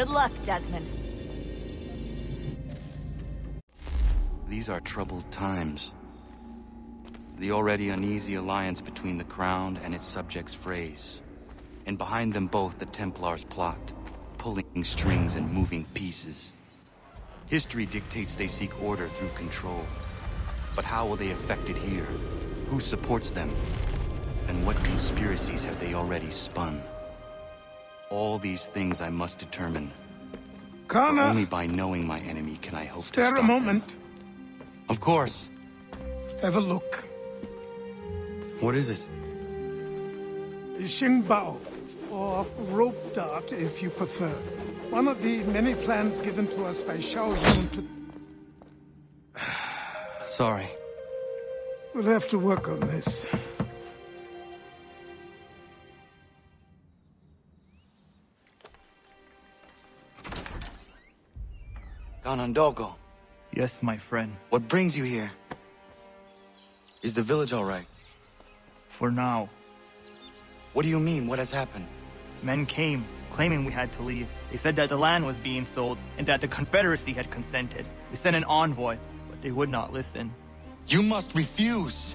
Good luck, Desmond. These are troubled times. The already uneasy alliance between the Crown and its subjects frays. And behind them both the Templars plot, pulling strings and moving pieces. History dictates they seek order through control. But how will they effect it here? Who supports them? And what conspiracies have they already spun? All these things I must determine. Connor! Only by knowing my enemy can I hope to Spare stop a moment. them. Of course. Have a look. What is it? Xingbao, or rope dart if you prefer. One of the many plans given to us by Shao Yun to... Sorry. We'll have to work on this. Ganondogo, Yes, my friend. what brings you here? Is the village all right? For now. What do you mean? What has happened? Men came, claiming we had to leave. They said that the land was being sold, and that the Confederacy had consented. We sent an envoy, but they would not listen. You must refuse!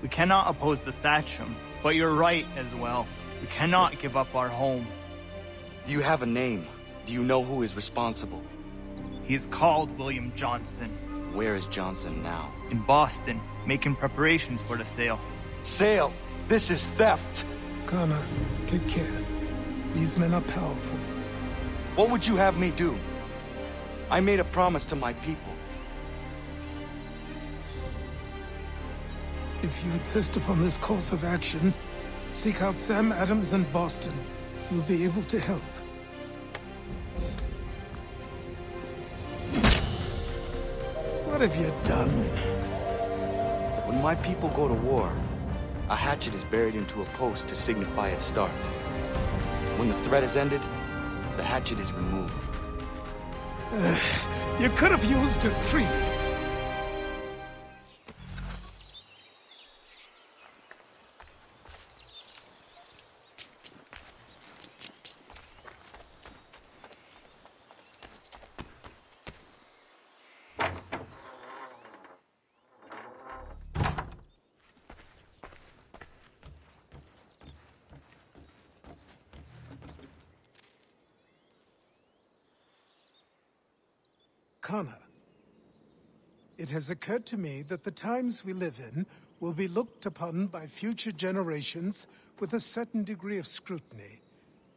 We cannot oppose the Sachem, but you're right as well. We cannot give up our home. Do you have a name? Do you know who is responsible? He is called William Johnson. Where is Johnson now? In Boston, making preparations for the sale. Sale! This is theft! Connor, take care. These men are powerful. What would you have me do? I made a promise to my people. If you insist upon this course of action, seek out Sam Adams in Boston. He'll be able to help. What have you done? When my people go to war, a hatchet is buried into a post to signify its start. When the threat is ended, the hatchet is removed. You could have used a tree. Connor, it has occurred to me that the times we live in will be looked upon by future generations with a certain degree of scrutiny,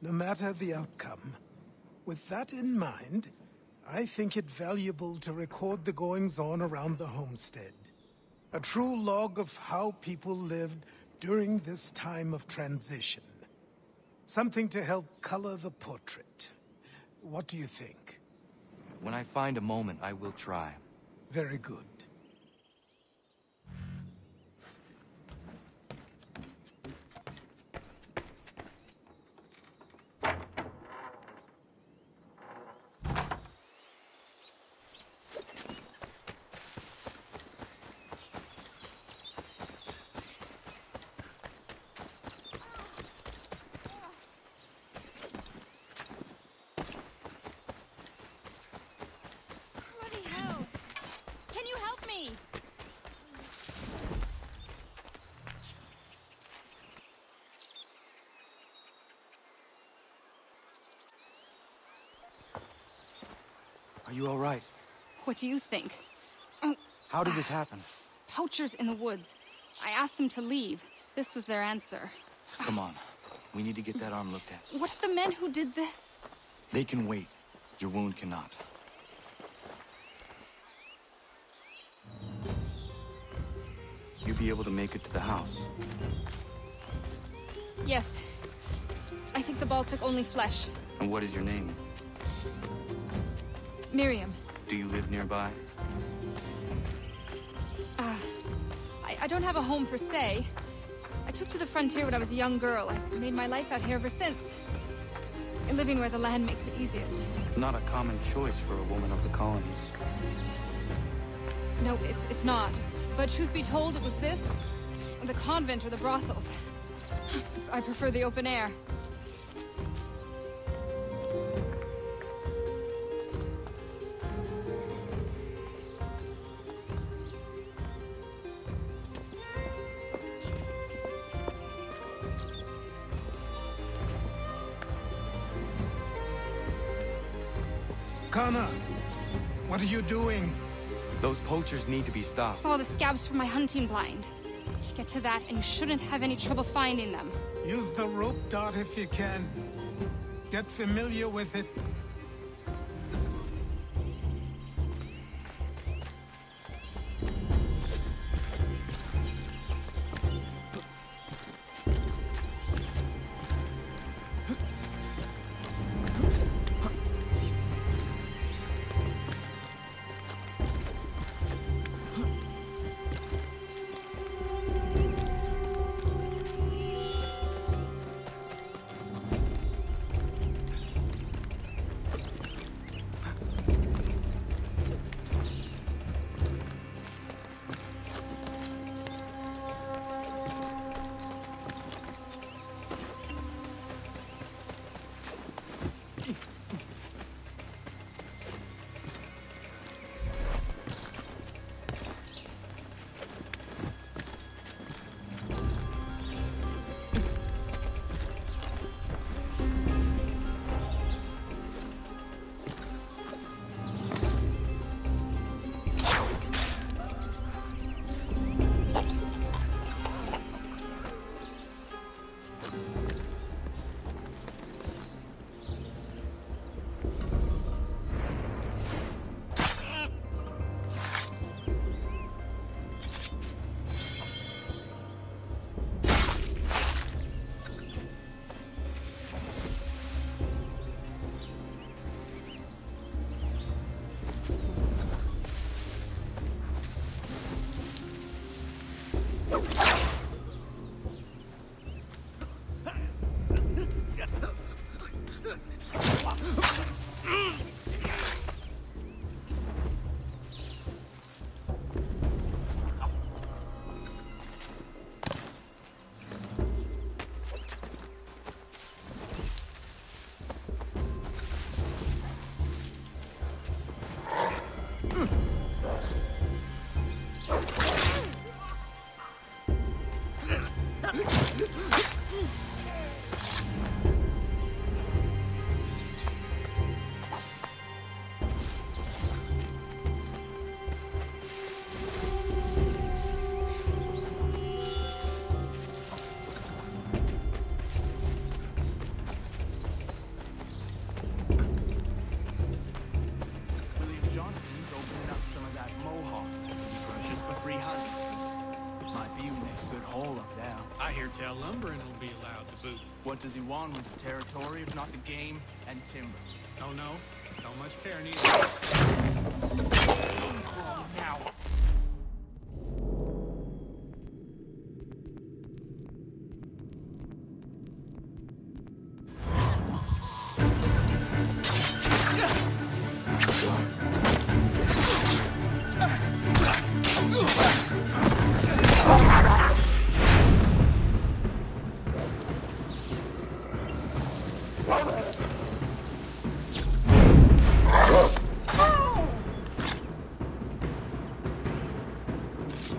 no matter the outcome. With that in mind, I think it valuable to record the goings-on around the homestead. A true log of how people lived during this time of transition. Something to help color the portrait. What do you think? When I find a moment, I will try. Very good. Are you all right? What do you think? How did this happen? Poachers in the woods. I asked them to leave. This was their answer. Come on. We need to get that arm looked at. What if the men who did this? They can wait. Your wound cannot. You'll be able to make it to the house. Yes. I think the ball took only flesh. And what is your name? Miriam. Do you live nearby? I don't have a home per se. I took to the frontier when I was a young girl. I've made my life out here ever since. Living where the land makes it easiest. Not a common choice for a woman of the colonies. No, it's not. But truth be told, it was this, the convent or the brothels. I prefer the open air. Connor, what are you doing? Those poachers need to be stopped. Saw the scabs from my hunting blind. Get to that, and you shouldn't have any trouble finding them. Use the rope dart if you can. Get familiar with it. Lumbering will be allowed to boot. What does he want with the territory if not the game and timber? Oh no, don't much care neither. Oh, now.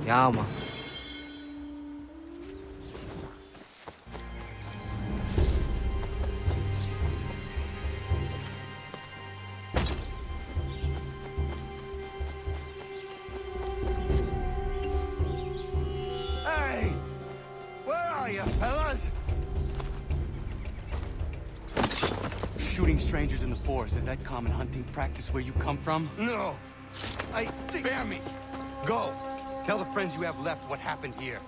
Calma. Hey! Where are you, fellas? Shooting strangers in the forest, is that common hunting practice where you come from? No! Spare me! Go! Tell the friends you have left what happened here.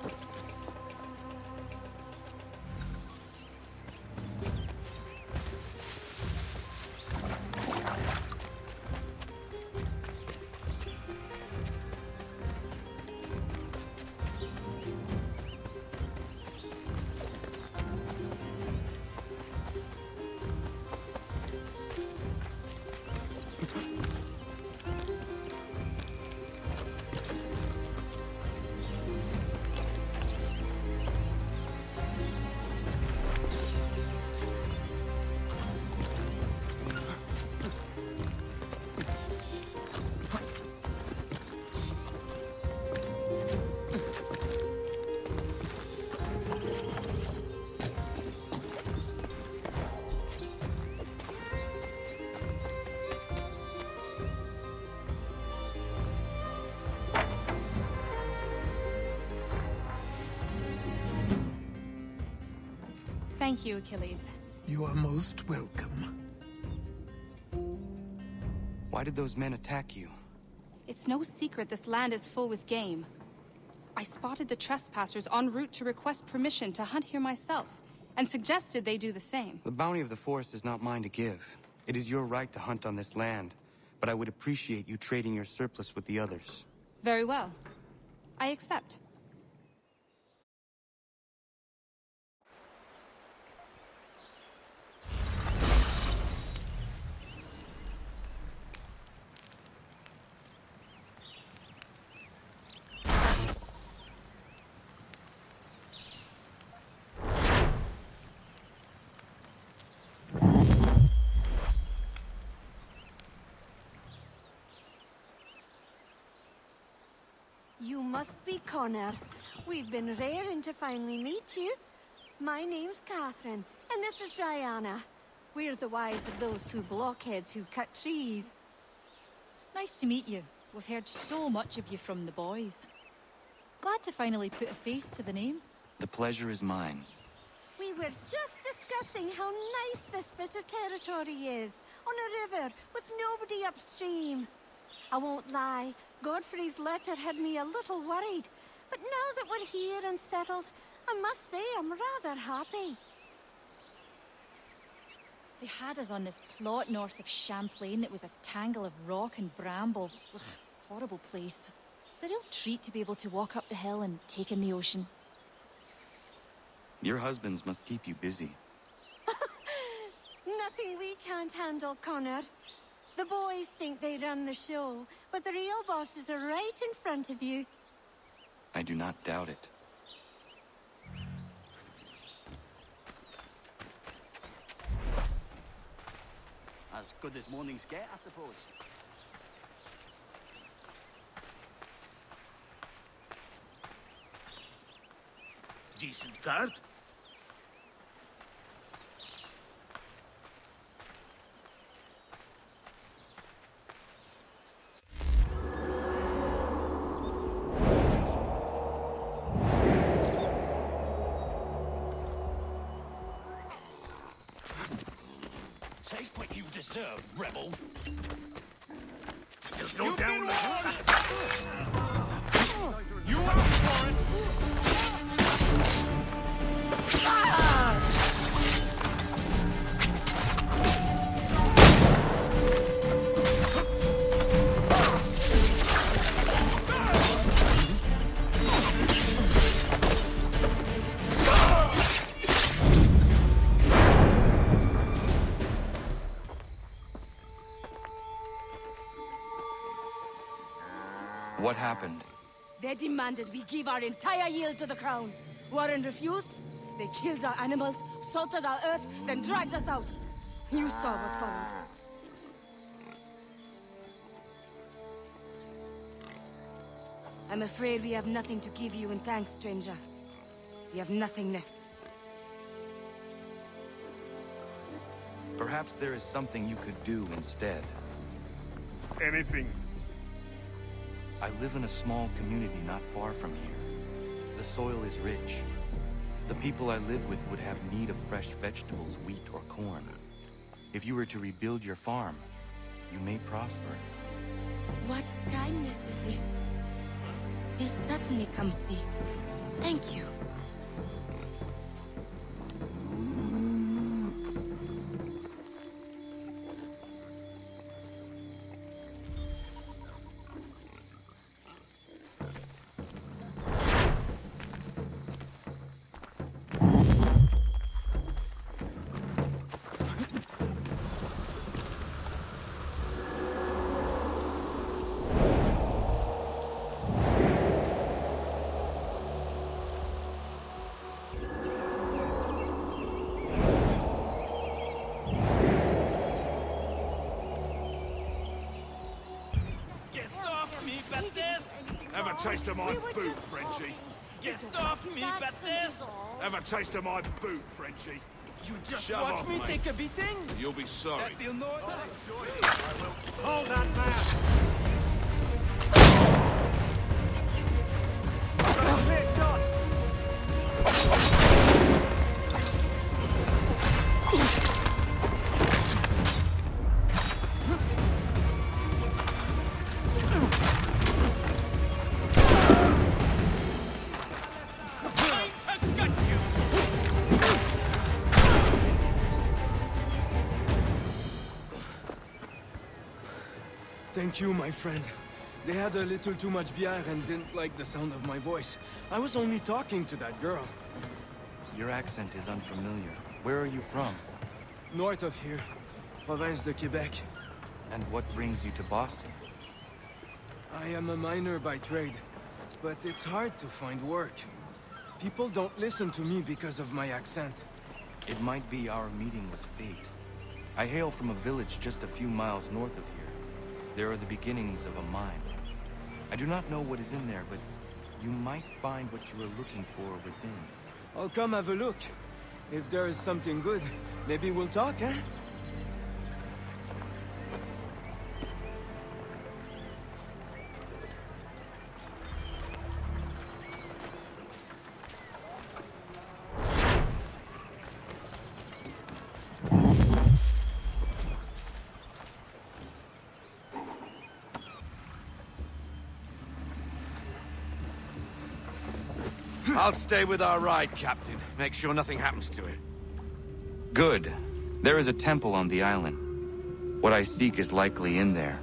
Thank you, Achilles. You are most welcome. Why did those men attack you? It's no secret this land is full with game. I spotted the trespassers en route to request permission to hunt here myself, and suggested they do the same. The bounty of the forest is not mine to give. It is your right to hunt on this land, but I would appreciate you trading your surplus with the others. Very well. I accept. You must be Connor. We've been raring to finally meet you. My name's Catherine, and this is Diana. We're the wives of those two blockheads who cut trees. Nice to meet you. We've heard so much of you from the boys. Glad to finally put a face to the name. The pleasure is mine. We were just discussing how nice this bit of territory is, on a river with nobody upstream. I won't lie, Godfrey's letter had me a little worried, but now that we're here and settled, I must say I'm rather happy. They had us on this plot north of Champlain that was a tangle of rock and bramble. Ugh, horrible place. It's a real treat to be able to walk up the hill and take in the ocean. Your husbands must keep you busy. Nothing we can't handle, Connor. The boys think they run the show, but the real bosses are right in front of you. I do not doubt it. As good as mornings get, I suppose. Decent guard. Take what you deserve, rebel. There's no down You out for it! What happened? They demanded we give our entire yield to the crown. Warren refused. They killed our animals, salted our earth, then dragged us out. You saw what followed. I'm afraid we have nothing to give you in thanks, stranger. We have nothing left. Perhaps there is something you could do instead. Anything. I live in a small community not far from here. The soil is rich. The people I live with would have need of fresh vegetables, wheat, or corn. If you were to rebuild your farm, you may prosper. What kindness is this? We certainly come see. Thank you. Have a taste of my boot, Frenchie. Get off me, Baptiste! Have a taste of my boot, Frenchie. You just Shove watch off, me mate. take a beating? You'll be sorry. That feel no... Hold that man! Thank you, my friend. They had a little too much beer and didn't like the sound of my voice. I was only talking to that girl. Your accent is unfamiliar. Where are you from? North of here. Province de Quebec. And what brings you to Boston? I am a miner by trade, but it's hard to find work. People don't listen to me because of my accent. It might be our meeting was fate. I hail from a village just a few miles north of here. There are the beginnings of a mine. I do not know what is in there, but you might find what you are looking for within. I'll come have a look. If there is something good, maybe we'll talk, eh? I'll stay with our ride, Captain. Make sure nothing happens to it. Good. There is a temple on the island. What I seek is likely in there.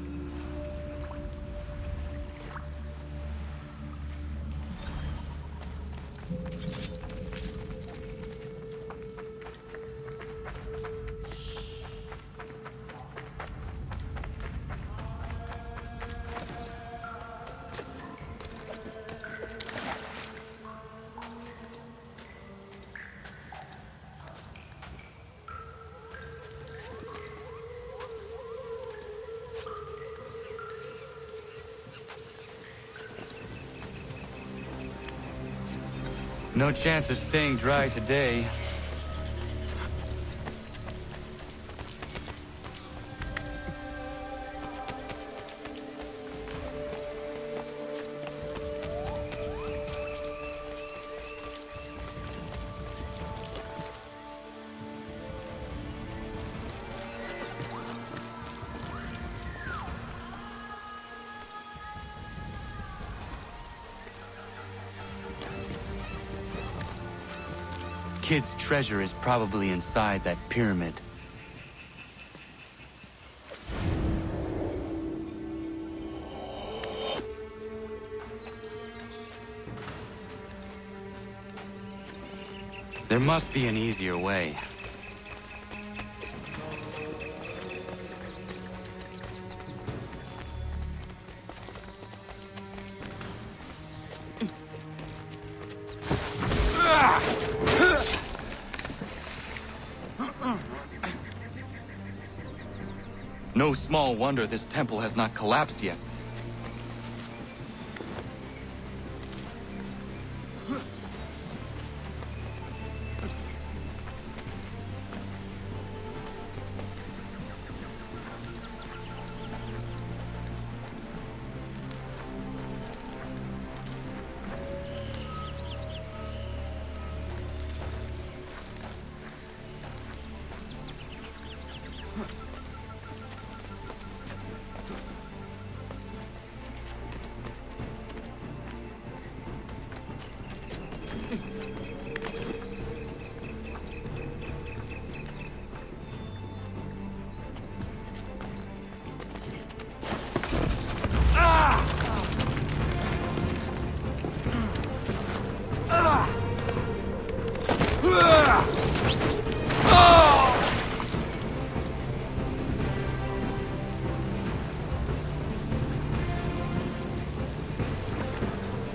No chance of staying dry today. Kid's treasure is probably inside that pyramid. There must be an easier way. No small wonder this temple has not collapsed yet.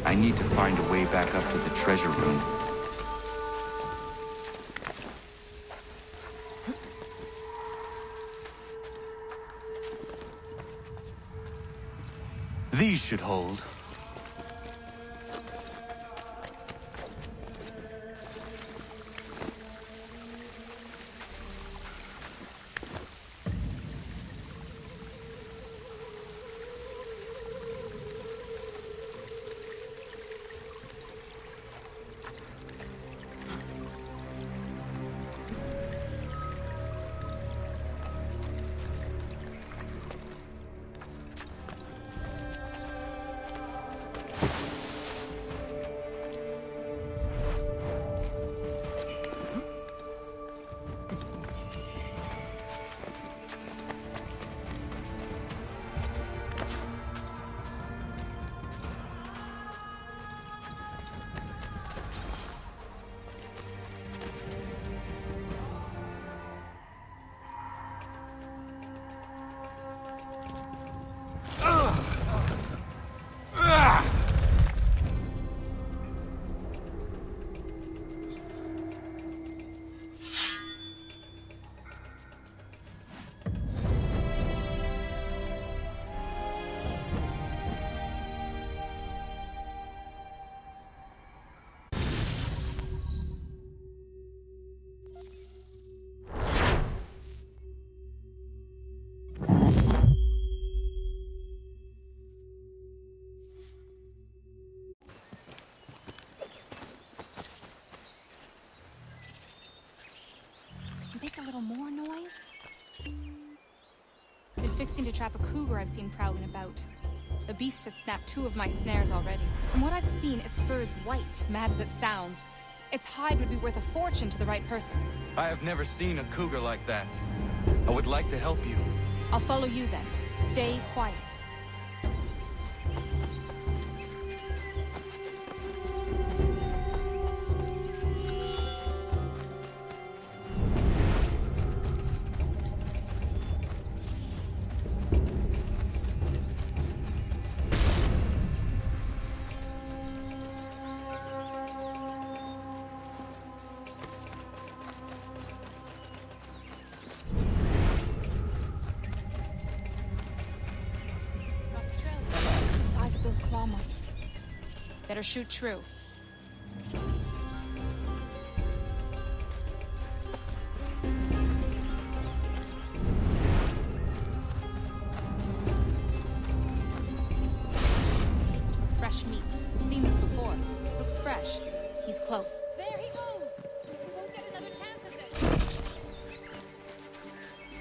I need to find a way back up to the treasure room. These should hold. make a little more noise? Been fixing to trap a cougar I've seen prowling about. The beast has snapped 2 of my snares already. From what I've seen, its fur is white, mad as it sounds. Its hide would be worth a fortune to the right person. I have never seen a cougar like that. I would like to help you. I'll follow you then. Stay quiet. Better shoot true. Taste for fresh meat. Seen this before. Looks fresh. He's close. There he goes! We won't get another chance at this.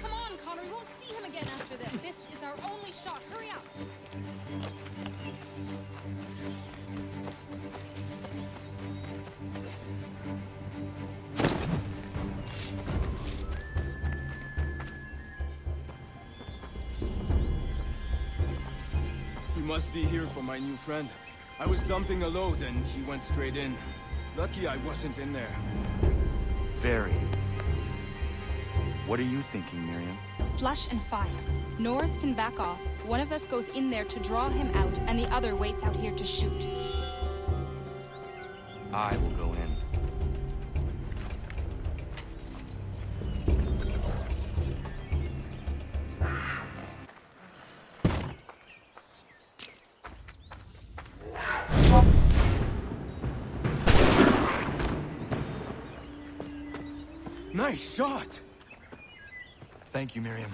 Come on, Connor. We won't see him again after this. This is our only shot. Hurry up! You must be here for my new friend. I was dumping a load and he went straight in. Lucky I wasn't in there. Very. What are you thinking, Miriam? Flush and fire. Norris can back off. One of us goes in there to draw him out, and the other waits out here to shoot. I will go in. Nice shot! Thank you, Miriam.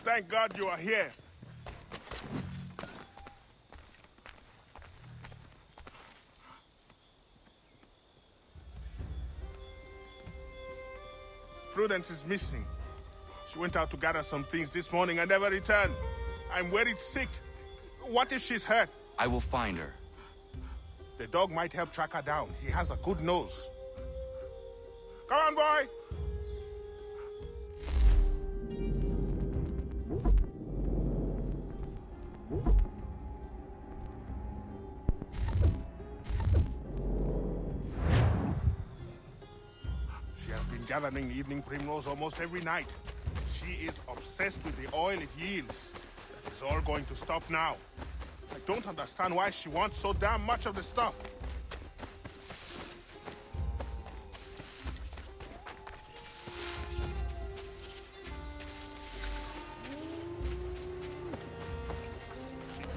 Thank God you are here. Prudence is missing. She went out to gather some things this morning and never returned. I'm worried sick. What if she's hurt? I will find her. The dog might help track her down. He has a good nose. Come on, boy! Gathering evening primrose almost every night. She is obsessed with the oil it yields. That is all going to stop now. I don't understand why she wants so damn much of the stuff.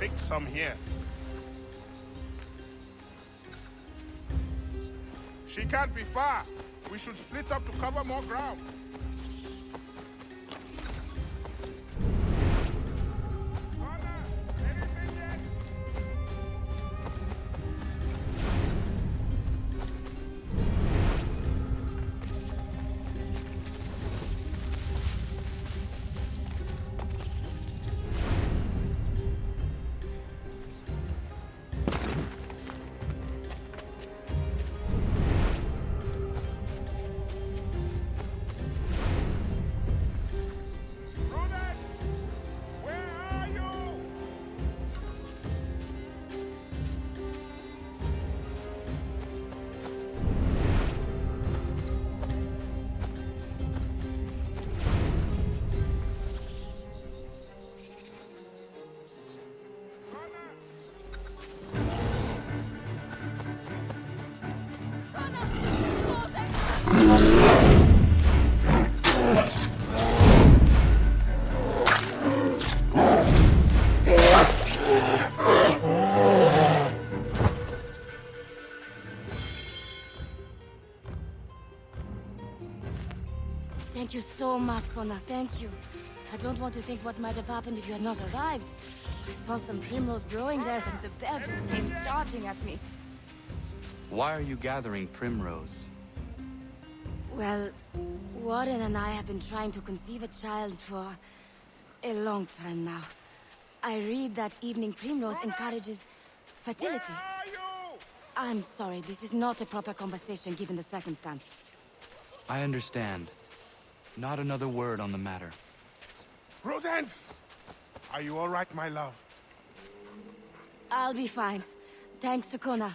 Picked some here. She can't be far. We should split up to cover more ground. Thank you so much, Connor. Thank you. I don't want to think what might have happened if you had not arrived. I saw some primrose growing there, and the bear just came charging at me. Why are you gathering primrose? Well, Warren and I have been trying to conceive a child for a long time now. I read that evening primrose encourages fertility. I'm sorry, this is not a proper conversation given the circumstance. I understand. Not another word on the matter. Prudence! Are you all right, my love? I'll be fine. Thanks to Connor.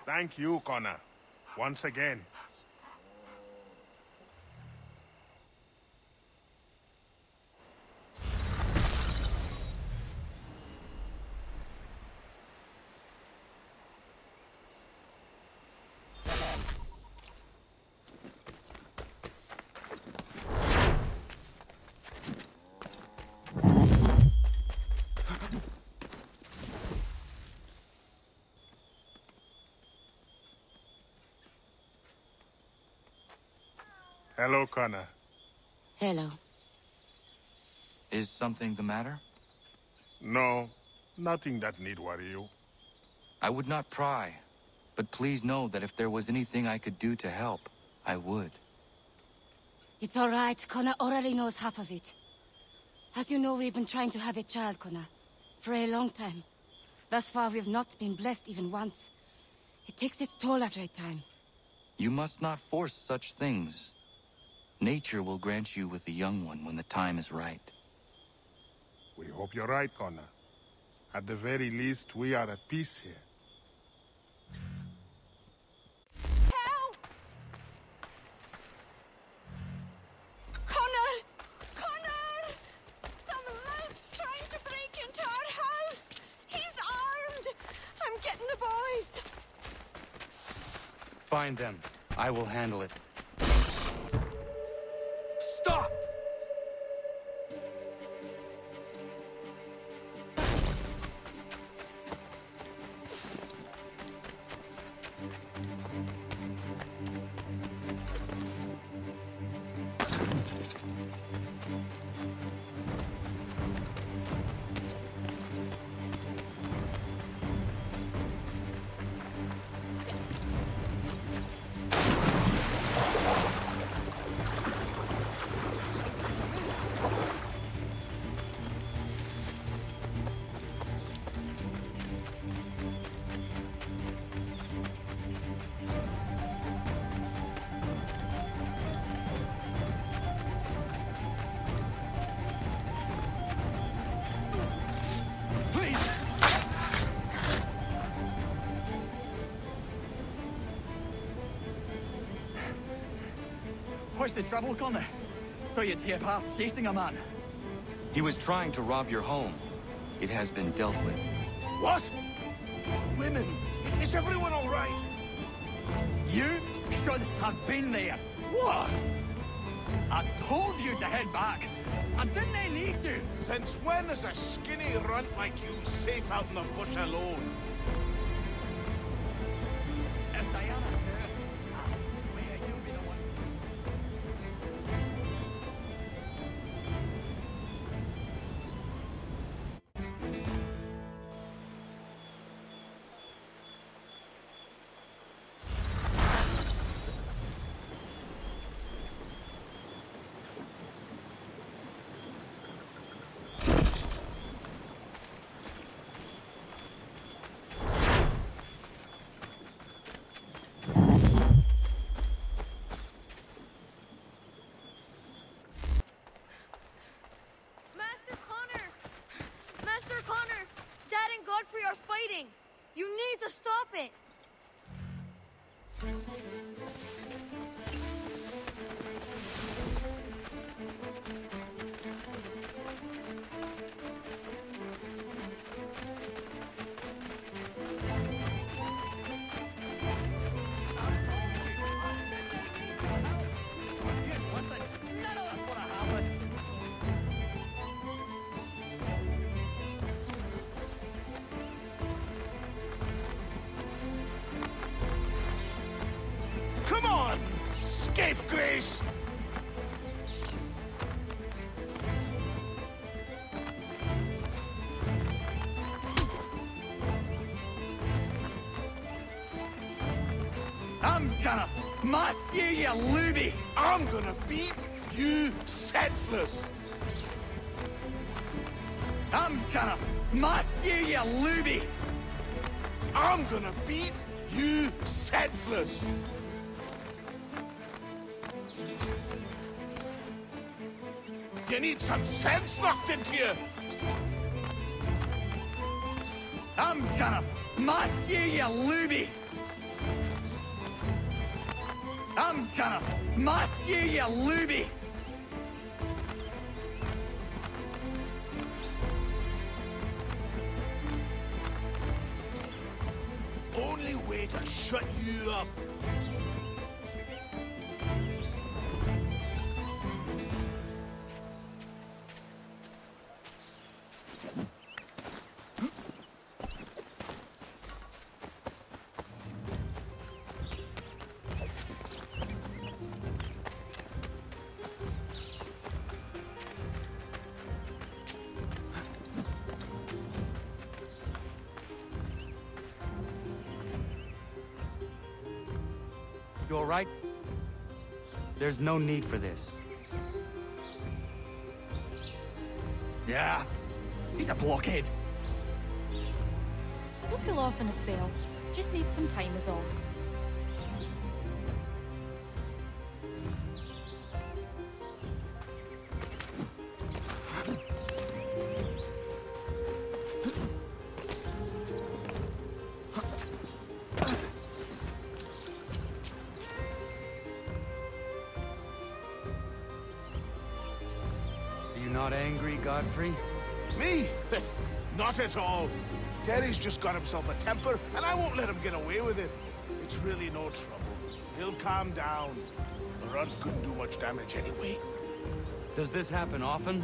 Thank you, Connor. Once again. Hello, Connor. Hello. Is something the matter? No, nothing that need worry you. I would not pry, but please know that if there was anything I could do to help, I would. It's all right. Connor already knows half of it. As you know, we've been trying to have a child, Connor, for a long time. Thus far, we've not been blessed even once. It takes its toll after a time. You must not force such things. Nature will grant you with a young one when the time is right. We hope you're right, Connor. At the very least, we are at peace here. Help! Connor! Connor! Some lout's trying to break into our house! He's armed! I'm getting the boys! Find them. I will handle it. Stop! What's the trouble, Connor? Saw you tear past chasing a man. He was trying to rob your home. It has been dealt with. What? Women! Is everyone all right? You should have been there. What? I told you to head back. I didn't need to. Since when is a skinny runt like you safe out in the bush alone? If Diana's hurt, I swear you'll be the one. You need to stop it! Listen, none of this would have happened. Come on! Scapegrace! gonna smash you, you looby! I'm gonna beat you senseless! I'm gonna smash you, you looby! I'm gonna beat you senseless! You need some sense knocked into you! I'm gonna smash you, you looby! I'm gonna smash you, you looby! Only way to shut you up. You all right? There's no need for this. Yeah, he's a blockhead. We'll cool off in a spell. Just need some time is all. Not angry, Godfrey? Me? Not at all. Terry's just got himself a temper, and I won't let him get away with it. It's really no trouble. He'll calm down. The run couldn't do much damage anyway. Does this happen often?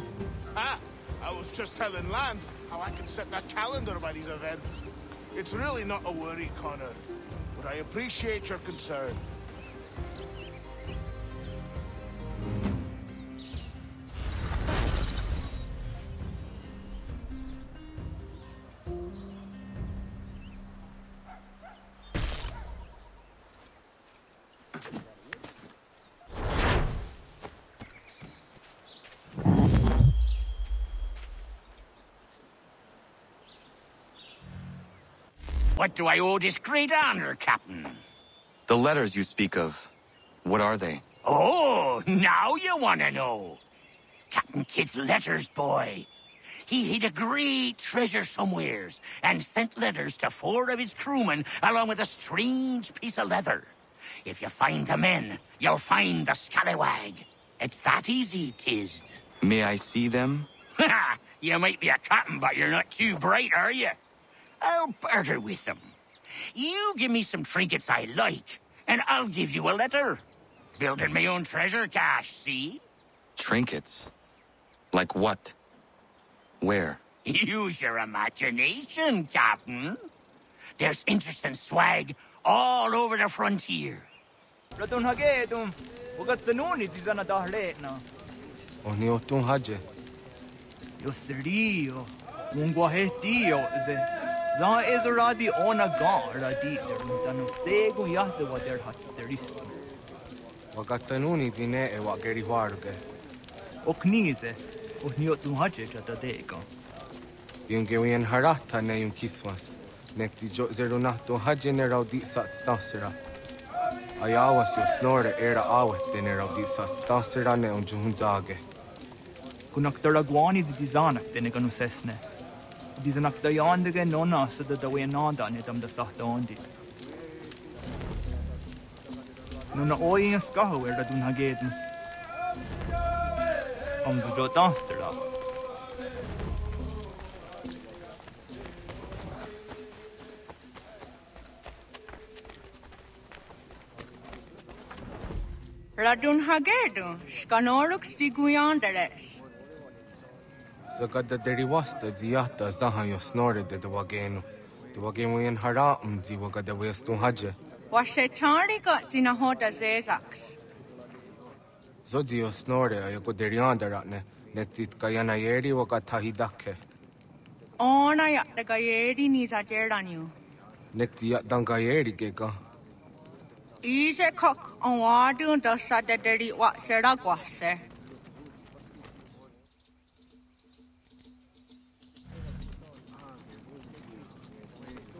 Ah! I was just telling Lance how I can set that calendar by these events. It's really not a worry, Connor. But I appreciate your concern. What do I owe this great honor, Captain? The letters you speak of, what are they? Oh, now you want to know. Captain Kidd's letters, boy. He hid a great treasure somewheres and sent letters to 4 of his crewmen along with a strange piece of leather. If you find the men, you'll find the scallywag. It's that easy, 'tis. May I see them? You might be a captain, but you're not too bright, are you? I'll barter with them. You give me some trinkets I like, and I'll give you a letter. Building my own treasure cache, see? Trinkets? Like what? Where? Use your imagination, Captain. There's interesting swag all over the frontier. Yo serio, un guajetio ze. La ezoradi ona gara di no sego yahde wa der hatsterist. Wagatanuni dine e wageri warge. Oknize, ohniot tu haje jata dega. Yungewian harata ne yun kiswas. Nekti jo zerunato haje ne raudi sat stasira. Ayawas yo snore era awet de ne raudi sat stasira ne un juhunzage. Kunak taragwani di dizanak de ne ganu sesne. Dizanak da yandige nona so da we nanda ne dam da sahta ondi. Nuna oi en skaho er da dun hageden. Om du do dansera. Radun hagedu, skanoruk stiguyanderes. Zagada derivasta ziata zahan yo snore de wagenu. De wagenu hara di wagada westu haje. Washetari got dinahoda zezaks. Zodzi yo snore ayako deriandaratne. Nektit kayana yeri wakatahidake. Ona yatagayeri nizajeranu. Nekti yatangayeri gega. Easy cook on Wadun does Saturday what Seraguase.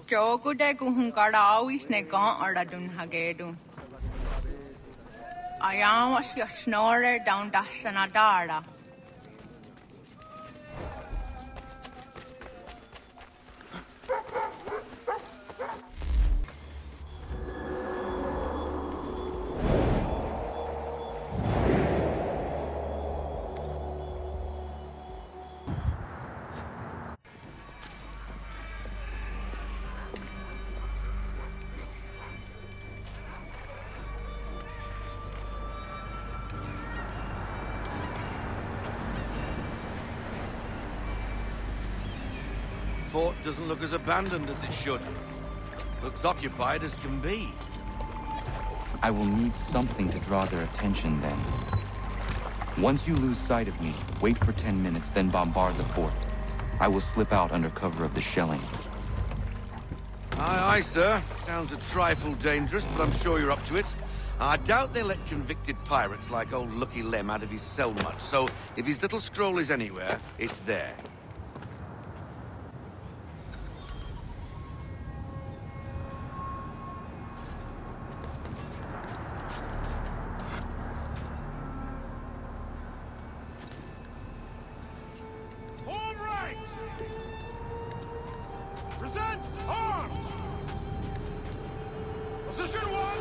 Jogo de Guhungarawi Snegon or Radun Hagedu. I am was your snorer down Dasanadara. Fort doesn't look as abandoned as it should. Looks occupied as can be. I will need something to draw their attention then. Once you lose sight of me, wait for 10 minutes, then bombard the fort. I will slip out under cover of the shelling. Aye, aye, sir. Sounds a trifle dangerous, but I'm sure you're up to it. I doubt they let convicted pirates like old Lucky Lem out of his cell much, so if his little scroll is anywhere, it's there. Present arms! Position 1!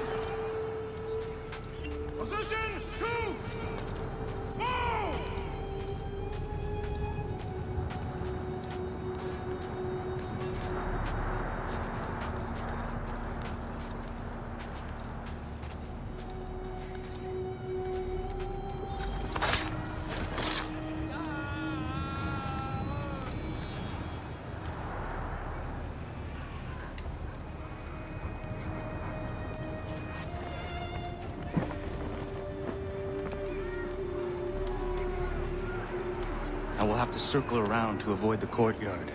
Position 2! Move! I will have to circle around to avoid the courtyard.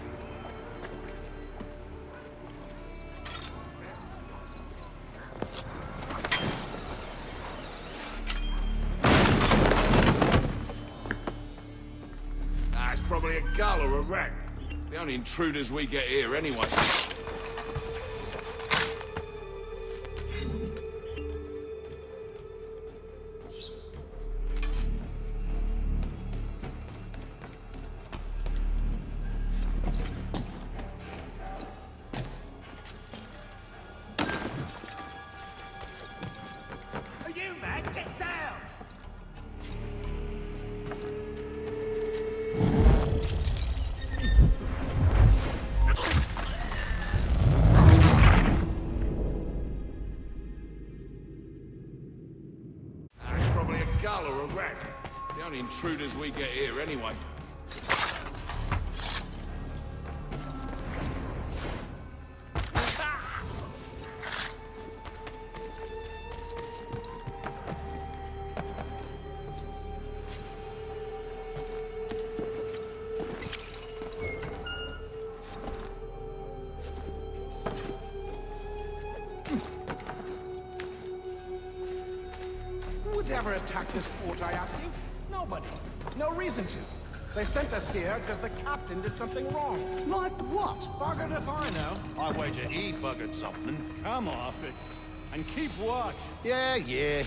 It's probably a gull or a rat. The only intruders we get here anyway. Gull or a rat. The only intruders we get here anyway. Who would ever attack this fort, I ask you? Nobody. No reason to. They sent us here because the captain did something wrong. Like what? Buggered if I know. I wager he buggered something. Come off it. And keep watch. Yeah.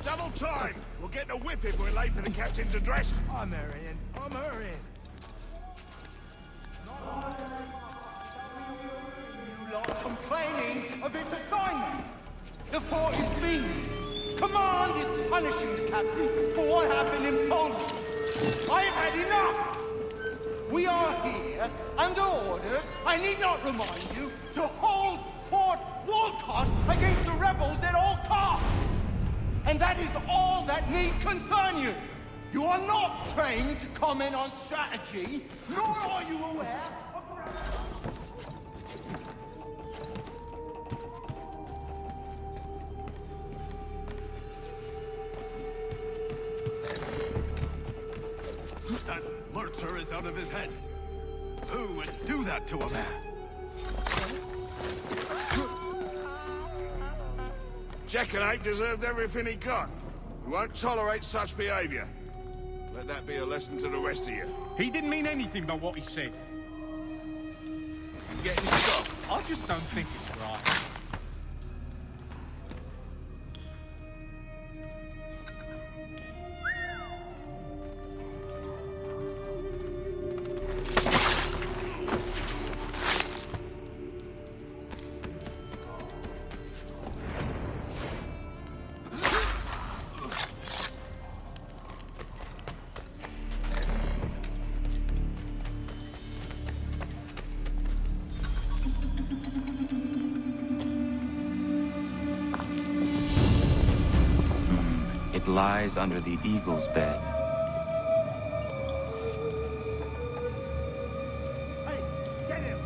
Double time! We'll get the whip if we're late for the captain's address. I'm hurrying. You lot complaining of its assignment. The fort is mean. Command is punishing the captain for what happened in Poland. I've had enough! We are here, under orders, I need not remind you, to hold Fort Walcott against the rebels at all costs! And that is all that need concern you! You are not trained to comment on strategy, nor are you aware of... That lurcher is out of his head. Who would do that to a man? Jackanapes deserved everything he got. We won't tolerate such behavior. Let that be a lesson to the rest of you. He didn't mean anything by what he said. You getting stuck? I just don't think it's right. Lies under the eagle's bed. Hey, get him!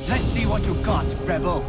Let's see what you got, rebel.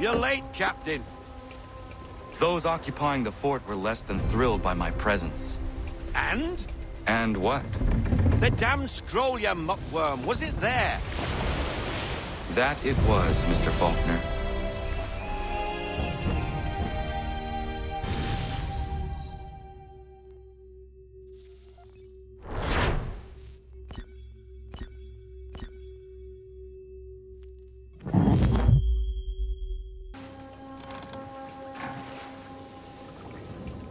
You're late, Captain. Those occupying the fort were less than thrilled by my presence. And? And what? The damn scroll, you muckworm. Was it there? That it was, Mr. Faulkner.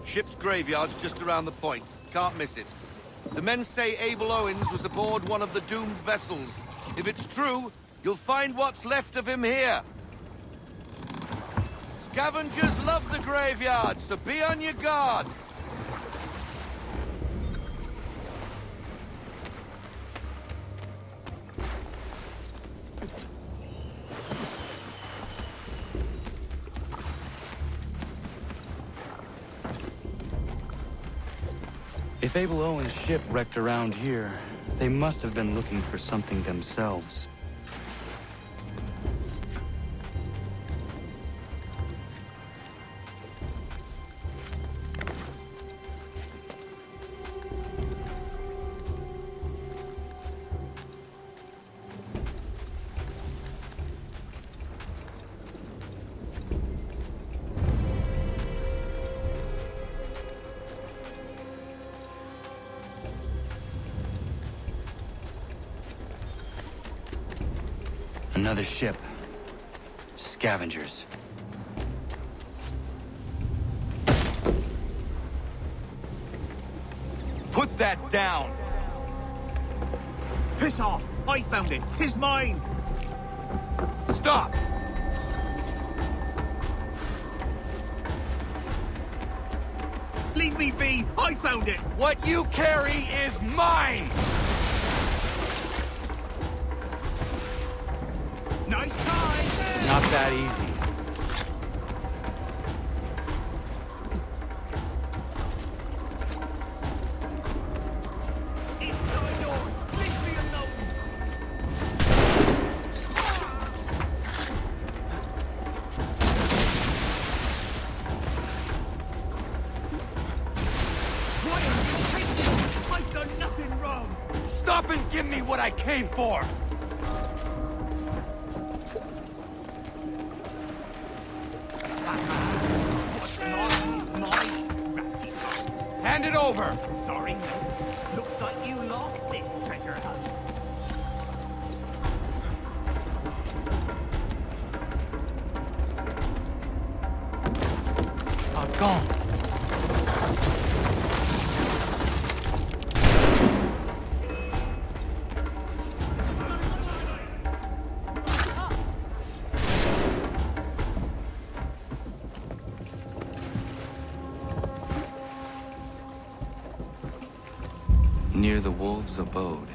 Ship's graveyard's just around the point. Can't miss it. The men say Abel Owens was aboard one of the doomed vessels. If it's true, you'll find what's left of him here. Scavengers love the graveyard, so be on your guard. If Abel Owens' ship wrecked around here, they must have been looking for something themselves. Another ship. Scavengers. Put that down! Piss off! I found it! 'Tis mine! Stop! Leave me be! I found it! What you carry is mine! Nice try! Not that easy. Stop and give me what I came for! Hand it over! Sorry. Looks like you lost this treasure hunt. Gone. Near the wolves' abode.